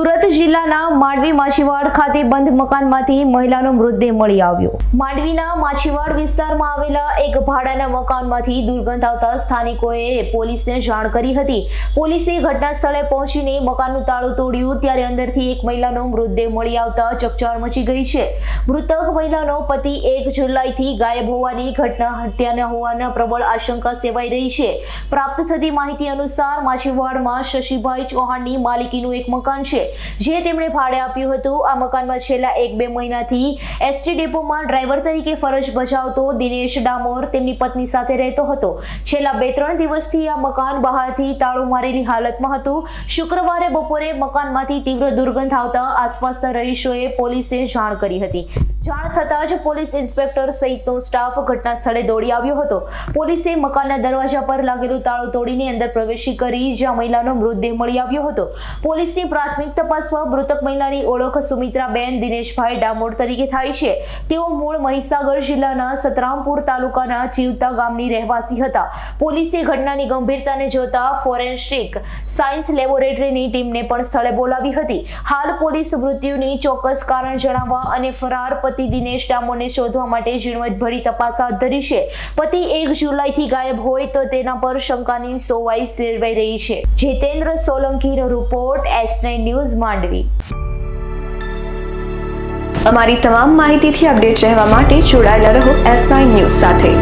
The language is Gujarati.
સુરત જિલ્લાના માંડવી માછીવાડ ખાતે બંધ મકાનમાંથી મહિલાનો મૃતદેહ મળી આવ્યો। માંડવીના માછીવાડ વિસ્તારમાં આવેલા એક ભાડાના મકાનમાંથી દુર્ગંધ આવતા સ્થાનિકોએ પોલીસને જાણ કરી હતી। પોલીસે ઘટના સ્થળે પહોંચીને મકાનનું તાળું તોડ્યું ત્યારે અંદરથી એક મહિલાનો મૃતદેહ મળી આવતા ચકચાર મચી ગઈ છે। મૃતક મહિલાનો પતિ 1 જુલાઈથી ગાયબ હોવાની ઘટના હત્યાના હોવાના પ્રબળ આશંકા સેવાઈ રહી છે। પ્રાપ્ત થતી માહિતી અનુસાર માછીવાડમાં શશીભાઈ ચૌહાણની માલિકીનું એક મકાન છે જે તેમણે ભાડે આપ્યું હતું। આ મકાનમાં છેલ્લા 1-2 મહિનાથી એસટી ડેપોમાં ડ્રાઈવર તરીકે ફરજ બજાવતો દિનેશ ડામોર તેમની પત્ની સાથે રહેતો હતો। છેલ્લા 2-3 દિવસથી આ મકાન બહારથી તાળું મારેલી હાલતમાં હતું। શુક્રવારે બપોરે મકાનમાંથી તીવ્ર દુર્ગંધ આવતા આસપાસના રહીશોએ પોલીસને જાણ કરી હતી। જાણ થતાં જ પોલીસ ઇન્સ્પેક્ટર સહિતનો સ્ટાફ ઘટના સ્થળે દોડી આવ્યો હતો। પોલીસે મકાનના દરવાજા પર લાગેલું તાળું તોડીને અંદર પ્રવેશી કરી જ્યાં મહિલાનો મૃતદેહ મળી આવ્યો હતો। પોલીસની પ્રાથમિક તપાસમાં મૃતક મહિલાની ઓળખ સુમિત્રાબેન દિનેશભાઈ ડામોર તરીકે થાય છે। તેઓ મૂળ મહીસાગર જિલ્લાના સતરામપુર તાલુકાના ચીવતા ગામની રહેવાસી હતા। પોલીસે ઘટનાની ગંભીરતાને જોતા ફોરેન્સિક સાયન્સ લેબોરેટરીની ટીમને પણ સ્થળે બોલાવી હતી। હાલ પોલીસ મૃત્યુની ચોક્કસ કારણ જણાવવા અને ફરાર પતિ દિનેશ ડામોરને શોધવા માટે ઝીણવટભરી તપાસ હાથ ધરી છે। પતિ 1 જુલાઈથી ગાયબ હોય તો તેના પર શંકાની સોવાઈ સેરવાઈ રહી છે। જીતેન્દ્ર સોલંકીનો રિપોર્ટ S9 ન્યૂઝ માંડવી। અમારી તમામ માહિતીથી અપડેટ રહેવા માટે જોડાયેલા રહો S9 ન્યૂઝ સાથે।